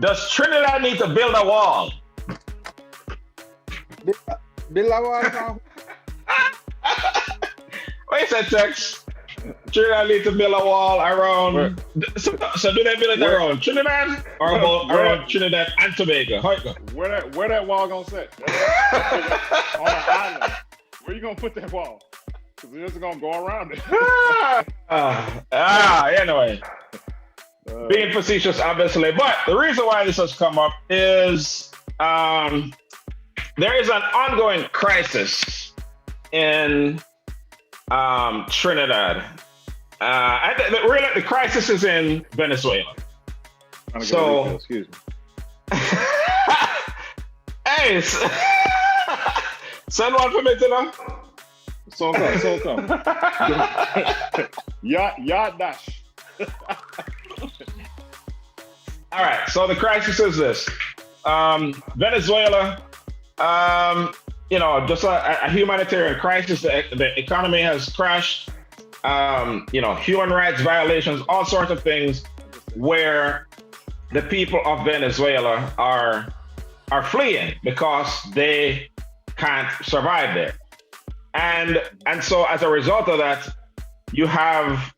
Does Trinidad need to build a wall? Build a wall now. Wait a Tex. Trinidad need to build a wall around. So do they build it around Trinidad or around Trinidad and Tobago? How it go? Where that wall gonna sit? On an island. Where you gonna put that wall? Because it's just gonna go around it. Anyway. Being facetious, obviously. But the reason why this has come up is there is an ongoing crisis in Trinidad. Really, the crisis is in Venezuela. So, excuse me. Hey, send one for me to know. So come. Yacht dash. All right. So the crisis is this: Venezuela. Just a humanitarian crisis. The economy has crashed. Human rights violations, all sorts of things, where the people of Venezuela are fleeing because they can't survive there. And so as a result of that, you have,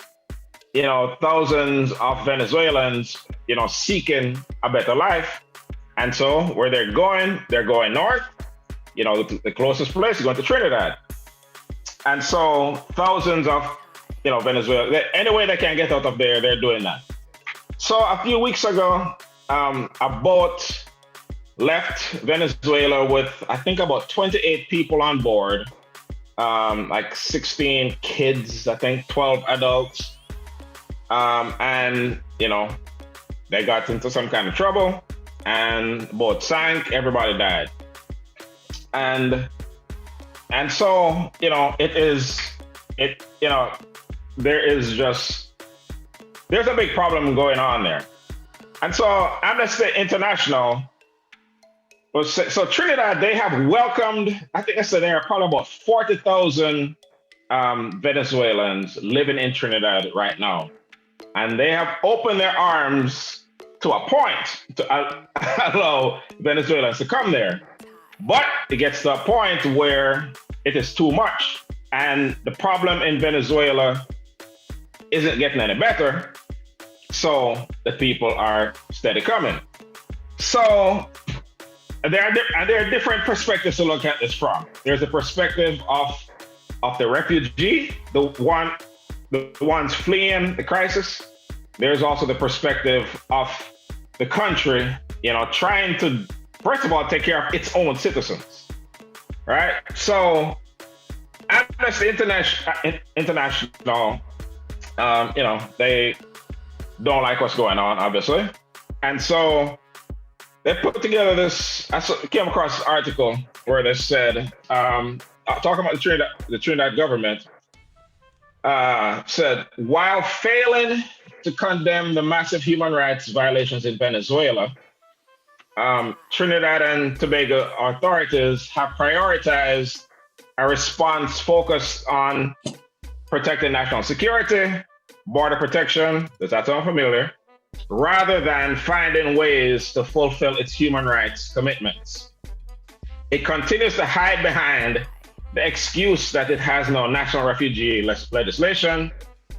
thousands of Venezuelans, seeking a better life. And so where they're going north, the closest place is going to Trinidad. And so thousands of, Venezuela, any way they can get out of there, they're doing that. So a few weeks ago, a boat left Venezuela with, I think, about 28 people on board, like 16 kids, I think 12 adults. And, they got into some kind of trouble and the boat sank, everybody died. And so, there's a big problem going on there. And so Amnesty International so Trinidad, they have welcomed, I think I said there are probably about 40,000 Venezuelans living in Trinidad right now. And they have opened their arms to a point to allow Venezuelans to come there. But it gets to a point where it is too much. And the problem in Venezuela isn't getting any better. So the people are steady coming. So there are different perspectives to look at this from. There's a perspective of the refugee, the ones fleeing the crisis. There's also the perspective of the country, trying to, first of all, take care of its own citizens, right? So Amnesty International, they don't like what's going on, obviously. And so they put together this, I came across this article where they said, talking about the Trinidad government, said, while failing to condemn the massive human rights violations in Venezuela, Trinidad and Tobago authorities have prioritized a response focused on protecting national security, border protection, does that sound familiar, rather than finding ways to fulfill its human rights commitments. It continues to hide behind the excuse that it has no national refugee legislation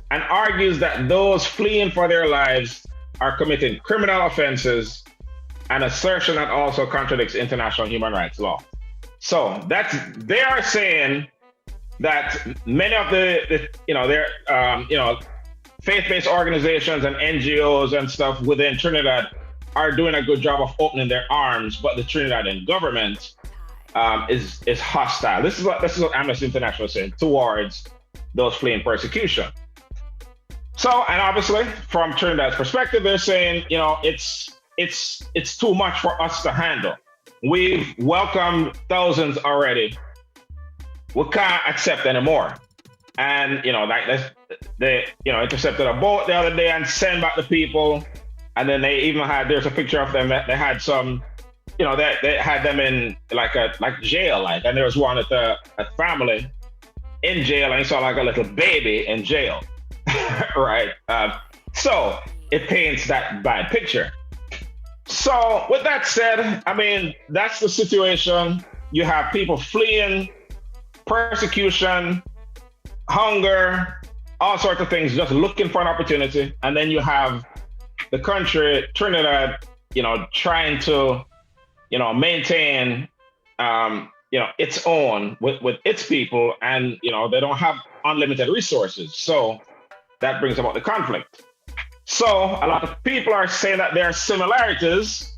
and argues that those fleeing for their lives are committing criminal offenses, an assertion that also contradicts international human rights law. So they are saying that many of the faith-based organizations and NGOs and stuff within Trinidad are doing a good job of opening their arms, but the Trinidadian government is hostile. This is what Amnesty International is saying towards those fleeing persecution. So, and obviously, from Trinidad's perspective, they're saying, it's too much for us to handle. We've welcomed thousands already. We can't accept anymore. And they intercepted a boat the other day and sent back the people. And then they even there's a picture of them that they had some, they had them in like jail, and there was one at the family in jail, and you saw like a little baby in jail, right? So it paints that bad picture. So with that said, I mean, that's the situation. You have people fleeing persecution, hunger, all sorts of things, just looking for an opportunity. And then you have the country, Trinidad, trying to, maintain, its own with its people. And, they don't have unlimited resources. So that brings about the conflict. So a lot of people are saying that there are similarities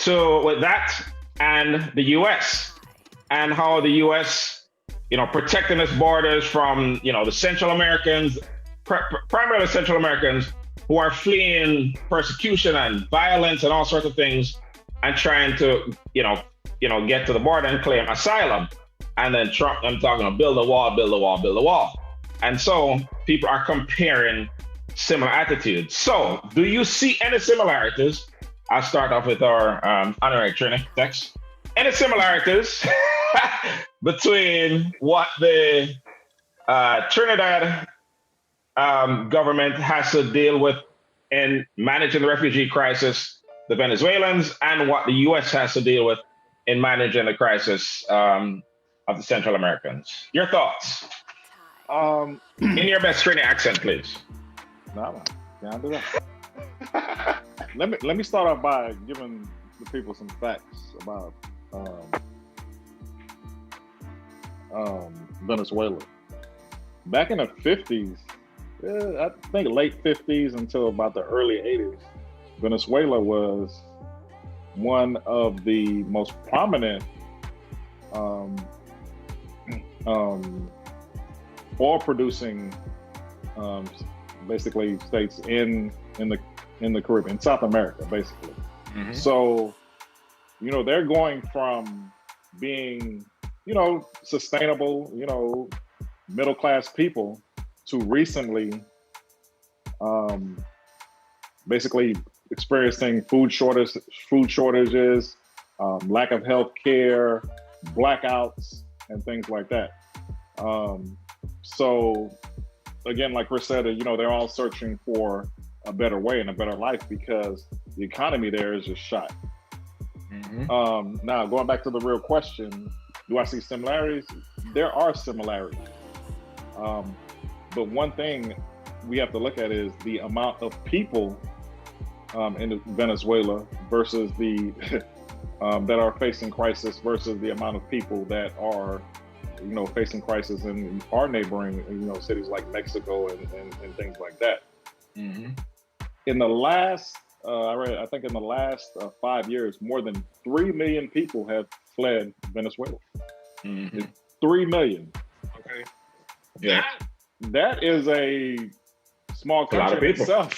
with that and the U.S. and how the U.S. protecting its borders from the Central Americans, primarily Central Americans who are fleeing persecution and violence and all sorts of things, and trying to get to the border and claim asylum. And then Trump and talking about build a wall, build a wall, build a wall. And so people are comparing similar attitudes. So do you see any similarities? I'll start off with our honorary Trini, Dex. Any similarities between what the Trinidad government has to deal with in managing the refugee crisis, the Venezuelans, and what the U.S. has to deal with in managing the crisis of the Central Americans? Your thoughts? In your best Trini accent, please. No, can't do that. Let me start off by giving the people some facts about Venezuela. Back in the 50s, I think late 50s until about the early 80s, Venezuela was one of the most prominent oil-producing, basically states in the Caribbean, South America, basically. Mm-hmm. So, they're going from being, sustainable, middle-class people to recently, basically experiencing food shortages, lack of health care, blackouts, and things like that. So again, like Chris said, they're all searching for a better way and a better life because the economy there is just shot. Mm-hmm. Now, going back to the real question, do I see similarities? There are similarities. But one thing we have to look at is the amount of people in Venezuela versus the that are facing crisis versus the amount of people that are facing crisis in our neighboring cities like Mexico and things like that. Mm-hmm. In the last I think in the last 5 years, more than 3 million people have fled Venezuela. Mm-hmm. 3 million. Okay. Yeah. That is a small country in itself.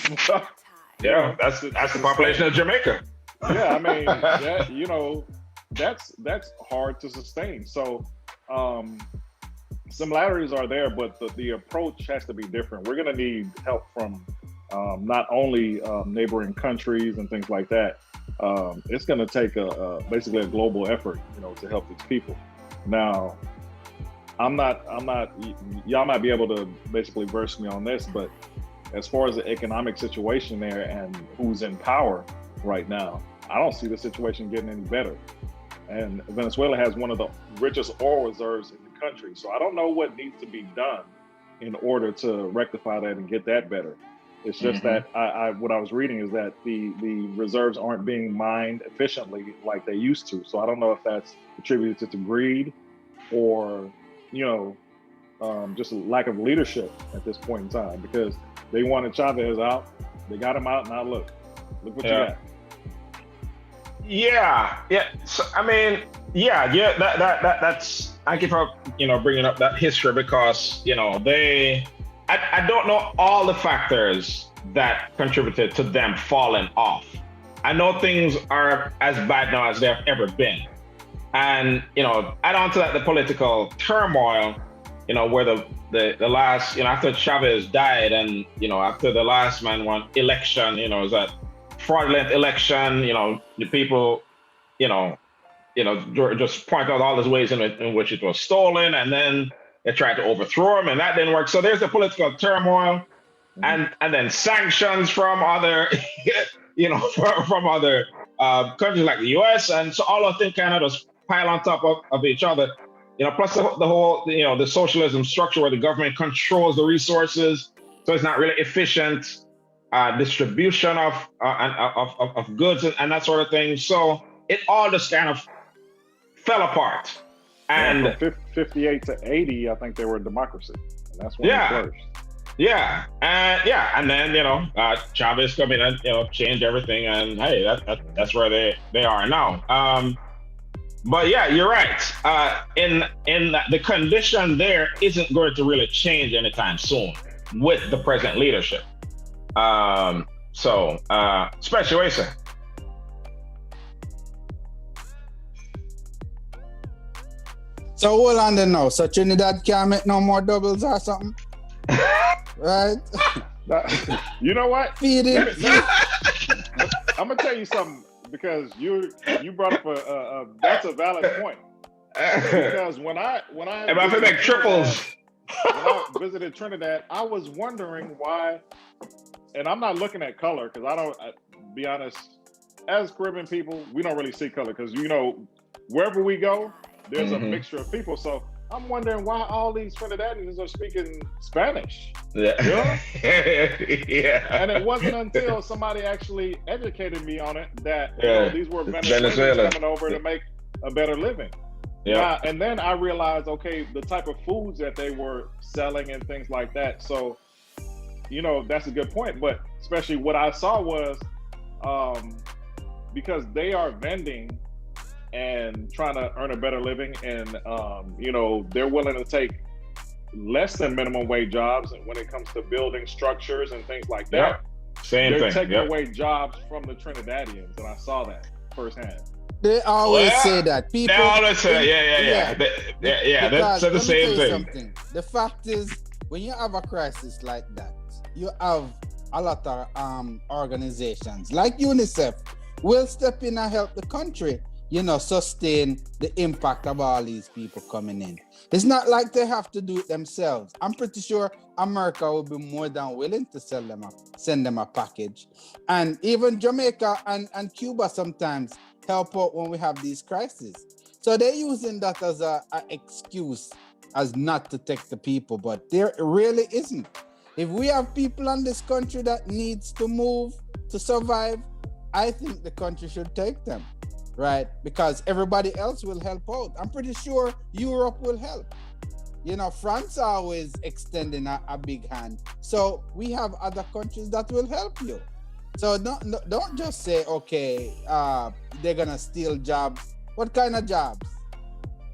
Yeah, that's the population of Jamaica. Yeah, I mean, that's hard to sustain. So similarities are there, but the approach has to be different. We're going to need help from not only neighboring countries and things like that. It's going to take basically a global effort, to help these people. Now, I'm not. Y'all might be able to basically verse me on this, but as far as the economic situation there and who's in power right now, I don't see the situation getting any better. And Venezuela has one of the richest oil reserves in the country, so I don't know what needs to be done in order to rectify that and get that better. It's just that what I was reading is that the reserves aren't being mined efficiently like they used to. So I don't know if that's attributed to greed or just a lack of leadership at this point in time, because they wanted Chavez out, they got him out, now look what you got. Yeah. So I mean, that's I keep bringing up that history because I don't know all the factors that contributed to them falling off. I know things are as bad now as they've ever been. And, add on to that the political turmoil, where the last, after Chavez died and, after the last man won election, it was that fraudulent election, the people, just point out all those ways in which it was stolen, and then they tried to overthrow him, and that didn't work. So there's the political turmoil, and then sanctions from other, from other countries like the US, and so all of them kind of just pile on top of each other. Plus the whole, the socialism structure where the government controls the resources, so it's not really efficient distribution of goods and that sort of thing. So it all just kind of fell apart. And from 58 to 80, I think they were a democracy, and that's when it flourished. Yeah, and then Chavez come in and change everything, and hey, that's where they are now. But yeah, you're right. In the condition there isn't going to really change anytime soon with the present leadership. Especially what you say. So hold on then now. So Trinidad can't make no more doubles or something? Right? You know what? Feed it. I'm gonna tell you something, because you brought up that's a valid point. Because when I if I feel like triples. When I visited Trinidad, I was wondering why, and I'm not looking at color because be honest, as Caribbean people, we don't really see color because wherever we go, there's a mixture of people. So I'm wondering why all these Trinidadians are speaking Spanish. Yeah. Yeah. And it wasn't until somebody actually educated me on it that these were Venezuelans coming over to make a better living. Yeah. And then I realized, okay, the type of foods that they were selling and things like that. So, that's a good point. But especially what I saw was because they are vending and trying to earn a better living, and they're willing to take less than minimum wage jobs, and when it comes to building structures and things like that, they're taking away jobs from the Trinidadians, and I saw that firsthand. They always say that. People they always say, That's the same thing. Something. The fact is, when you have a crisis like that, you have a lot of organizations like UNICEF will step in and help the country, sustain the impact of all these people coming in. It's not like they have to do it themselves. I'm pretty sure America will be more than willing to send them a package. And even Jamaica and Cuba sometimes help out when we have these crises. So they're using that as an excuse as not to take the people, but there really isn't. If we have people in this country that needs to move to survive, I think the country should take them, right? Because everybody else will help out. I'm pretty sure Europe will help. France always extending a big hand. So we have other countries that will help you. So don't just say, okay, they're gonna steal jobs. What kind of jobs?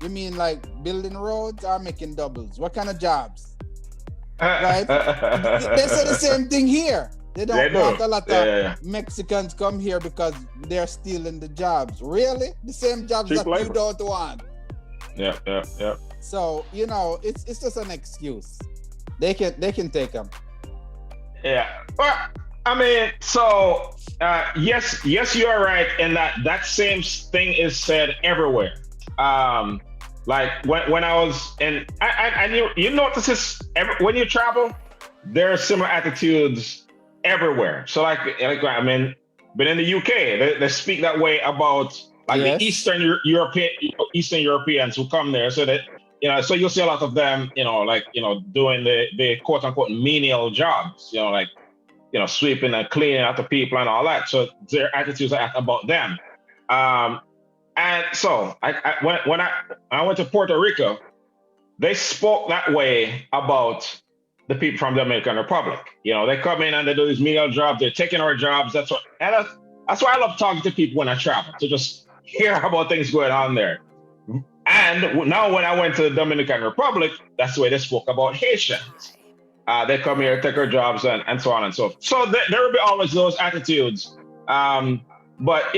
You mean like building roads or making doubles? What kind of jobs? Right? They say the same thing here. They don't want a lot of Mexicans come here because they're stealing the jobs. Really? The same jobs cheap that labor. You don't want. Yeah. So, it's just an excuse. They can take them. Yeah. Well, I mean, so yes, you are right in that same thing is said everywhere. Like when I was in, and you notice this when you travel, there are similar attitudes everywhere. So like I mean, but in the UK, they speak that way about like the Eastern Europeans who come there. So that so you'll see a lot of them, doing the quote unquote menial jobs, sweeping and cleaning after people and all that. So their attitudes are about them. And so when I went to Puerto Rico, they spoke that way about the people from the Dominican Republic. They come in and they do these menial jobs. They're taking our jobs. That's why I love talking to people when I travel, to just hear about things going on there. And now when I went to the Dominican Republic, that's the way they spoke about Haitians. They come here, take our jobs, and so on and so forth. So there will be always those attitudes. But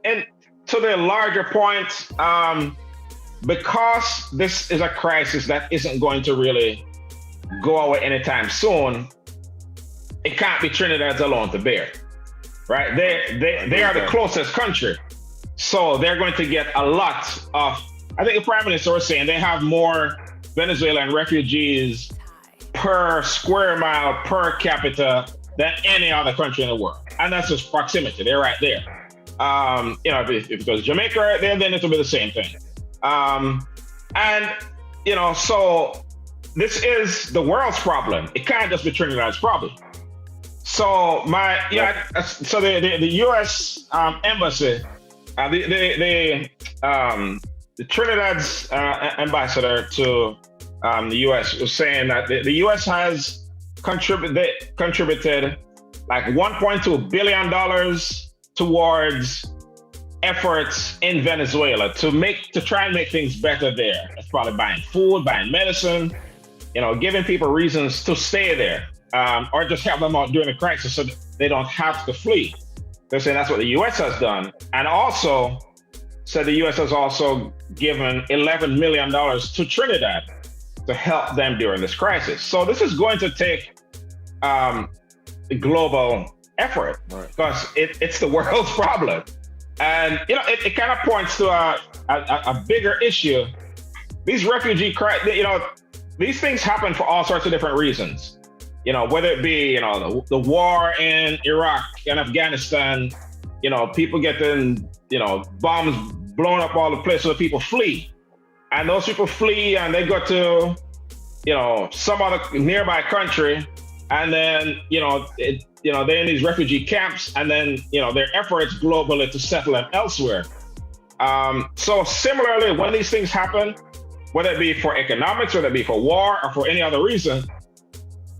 and to the larger point, because this is a crisis that isn't going to really go away anytime soon, it can't be Trinidad's alone to bear, right? They are the closest country, so they're going to get a lot of. I think the Prime Minister was saying they have more Venezuelan refugees per square mile per capita than any other country in the world. And that's just proximity. They're right there. If it goes Jamaica right there, then it'll be the same thing. So this is the world's problem. It can't just be Trinidad's problem. So the U.S. Embassy, the Trinidad's ambassador to the U.S. was saying that the U.S. has contributed like $1.2 billion towards efforts in Venezuela to try and make things better there. That's probably buying food, buying medicine, giving people reasons to stay there, or just help them out during the crisis so that they don't have to flee. They're saying that's what the U.S. has done, and also said the U.S. has also given $11 million to Trinidad to help them during this crisis. So this is going to take a global effort because it's the world's problem. And it kind of points to a bigger issue. These refugee crises, these things happen for all sorts of different reasons. Whether it be the war in Iraq and Afghanistan, people getting bombs blown up all the place, so people flee, and those people flee and they go to some other nearby country, and then they're in these refugee camps, and then their efforts globally to settle them elsewhere. So similarly, when these things happen, whether it be for economics, whether it be for war, or for any other reason,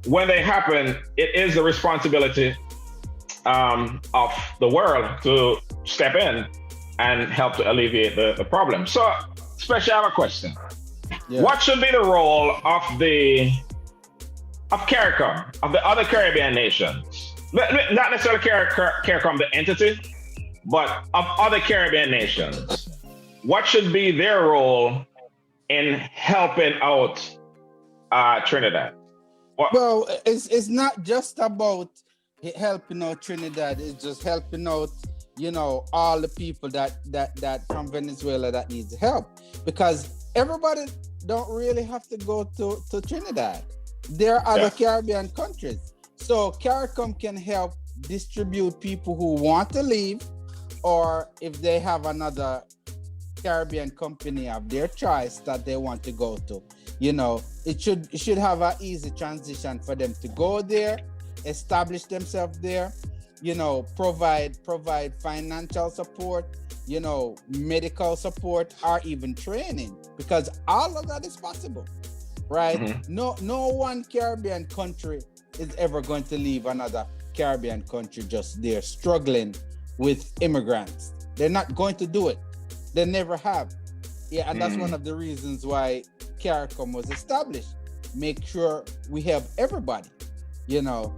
when they happen, it is the responsibility of the world to step in and help to alleviate the problem. So, Special, I have a question. Yeah. What should be the role of Carecom, of the other Caribbean nations? Not necessarily Carecom, the entity, but of other Caribbean nations. What should be their role in helping out Trinidad? Well, it's not just about helping out Trinidad. It's just helping out, all the people that from Venezuela that needs help, because everybody don't really have to go to Trinidad. There are other Caribbean countries. So Carecom can help distribute people who want to leave, or if they have another Caribbean company of their choice that they want to go to. It should have an easy transition for them to go there, establish themselves there, provide financial support, medical support, or even training, because all of that is possible, right? Mm-hmm. No one Caribbean country is ever going to leave another Caribbean country just there struggling with immigrants. They're not going to do it. They never have. Yeah, and that's one of the reasons why Carecom was established. Make sure we help everybody. No,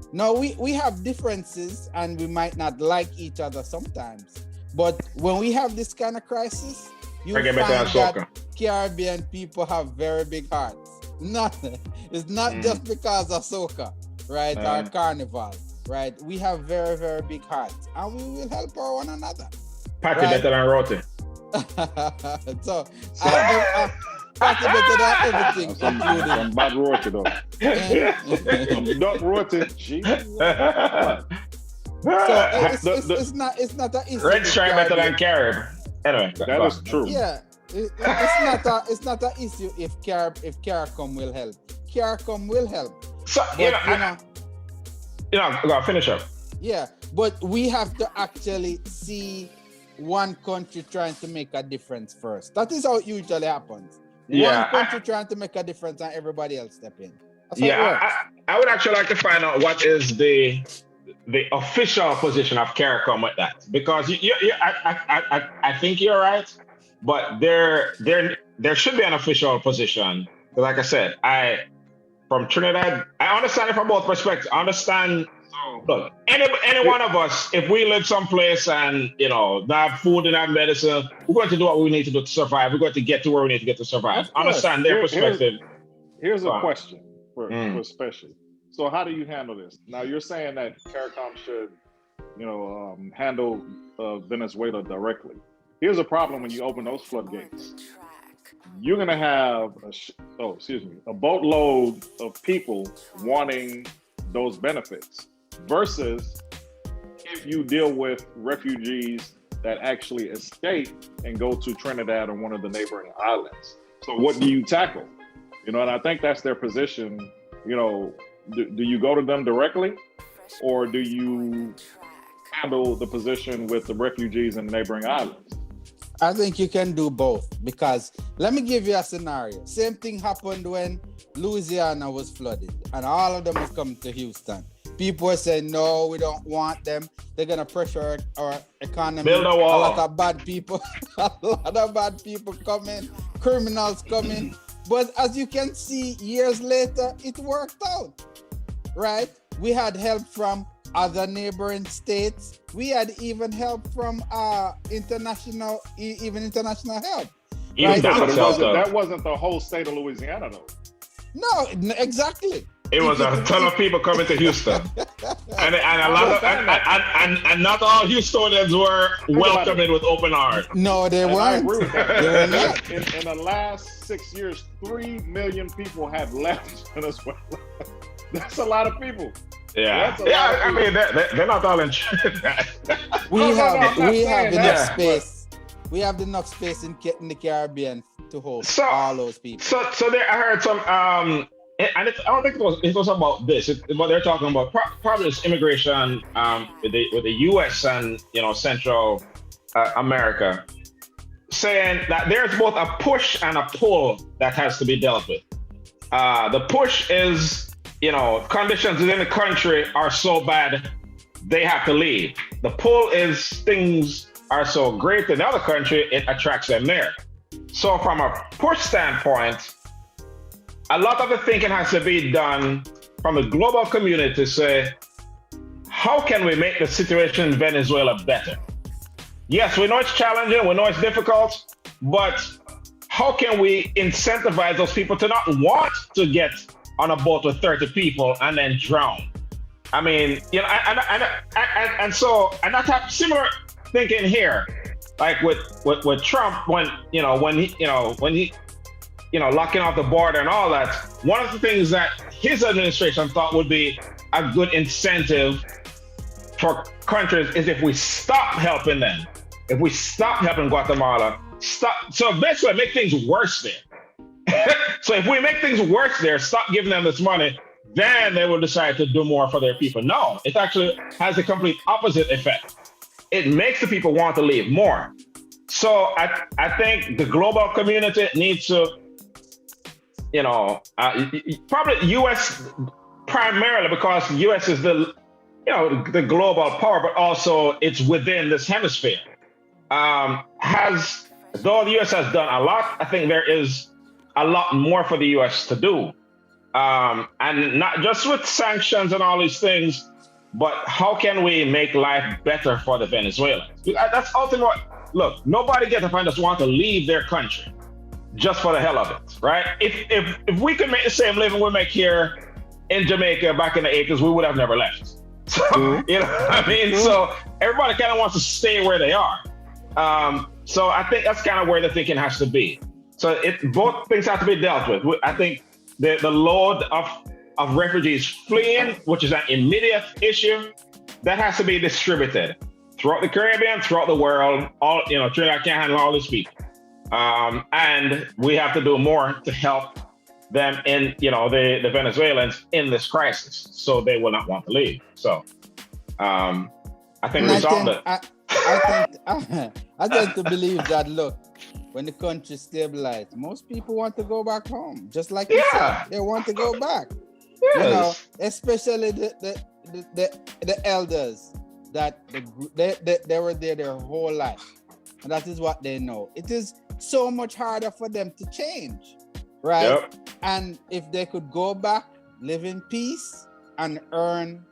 we have differences and we might not like each other sometimes. But when we have this kind of crisis, you find that Caribbean people have very big hearts. It's not just because of soca, right? Or carnival, right? We have very, very big hearts, and we will help one another. Party better than roti. So party better than everything, including some bad roti though. Not roti. So it's not an issue. Red stripe better than Carib. Anyway, that is true. Yeah, it's not an issue if Carecom will help. Carecom will help. So go finish up. Yeah, but we have to actually see one country trying to make a difference first. That is how it usually happens. One country trying to make a difference and everybody else step in. I would actually like to find out what is the official position of Carecom with that, because I think you're right, but there should be an official position. Like I said, from Trinidad, I understand it from both perspectives. I understand. Look, any one of us, if we live someplace and not have food and have medicine, we're going to do what we need to do to survive. We're going to get to where we need to get to survive. Understand their perspective. Here's a question for Special. So how do you handle this? Now you're saying that Carecom should, handle Venezuela directly. Here's a problem when you open those floodgates. You're going to have a boatload of people wanting those benefits. versus if you deal with refugees that actually escape and go to Trinidad or one of the neighboring islands. So what do you tackle? You know, and I think that's their position. You know, do you go to them directly, or do you handle the position with the refugees in neighboring islands? I think you can do both, because let me give you a scenario. Same thing happened when Louisiana was flooded and all of them was coming to Houston. People were saying, no, we don't want them. They're going to pressure our economy. Build a wall. A lot of bad people, coming, criminals coming. But as you can see, years later, it worked out, right? We had help from other neighboring states. We had even help from international help. Even right? That wasn't the whole state of Louisiana, though. No, exactly. It was a ton of people coming to Houston, and a lot of and not all Houstonians were welcomed with open arms. No, they weren't. I agree with that. They were not. In the last 6 years, 3 million people have left Venezuela. That's a lot of people. Yeah. I mean, they're not all in Trinidad. We have enough that, space. We have enough space in the Caribbean to host all those people. So there, I heard some, and I don't think it was about this. What they're talking about, probably is immigration with the U.S. and Central America, saying that there's both a push and a pull that has to be dealt with. The push is, conditions within the country are so bad they have to leave. The pull is things are so great in the other country, it attracts them there. So from a push standpoint, a lot of the thinking has to be done from the global community to say, how can we make the situation in Venezuela better? Yes, we know it's challenging, we know it's difficult, but how can we incentivize those people to not want to get on a boat with 30 people and then drown? I mean, and I have similar thinking here, like with Trump when he locking off the border and all that. One of the things that his administration thought would be a good incentive for countries is if we stop helping them, if we stop helping Guatemala, so basically make things worse there. So if we make things worse there, stop giving them this money, then they will decide to do more for their people. No, it actually has the complete opposite effect. It makes the people want to leave more. So I think the global community needs to, probably U.S. primarily, because U.S. is the global power, but also it's within this hemisphere. Though the U.S. has done a lot, I think there is a lot more for the U.S. to do. And not just with sanctions and all these things, but how can we make life better for the Venezuelans? That's ultimately, look, nobody gets up and just want to leave their country just for the hell of it, right? If we could make the same living we make here in Jamaica back in the 80s, we would have never left. So, So everybody kind of wants to stay where they are. So I think that's kind of where the thinking has to be. So both things have to be dealt with. I think the load of refugees fleeing, which is an immediate issue, that has to be distributed throughout the Caribbean, throughout the world. Trinidad can't handle all these people. And we have to do more to help them in, the Venezuelans in this crisis, so they will not want to leave. So I think we solved it. I tend to believe that, look, when the country stabilizes, most people want to go back home, just like you said. They want to go back. Yes. Especially the elders that they were there their whole life, and that is what they know. It is so much harder for them to change, right? Yep. And if they could go back, live in peace, and earn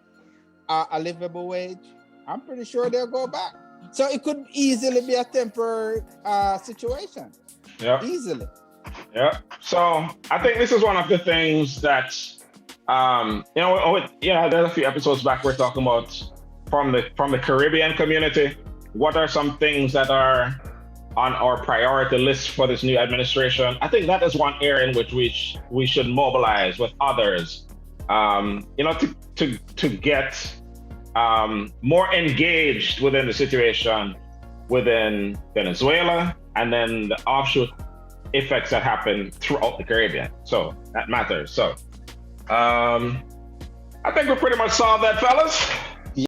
a livable wage, I'm pretty sure they'll go back. So it could easily be a temporary situation. Yeah. Easily. Yeah. So I think this is one of the things that, there's a few episodes back we're talking about from the Caribbean community. What are some things that are on our priority list for this new administration? I think that is one area in which we should mobilize with others, to get more engaged within the situation within Venezuela, and then the offshoot effects that happen throughout the Caribbean. So that matters. So I think we pretty much solved that, fellas.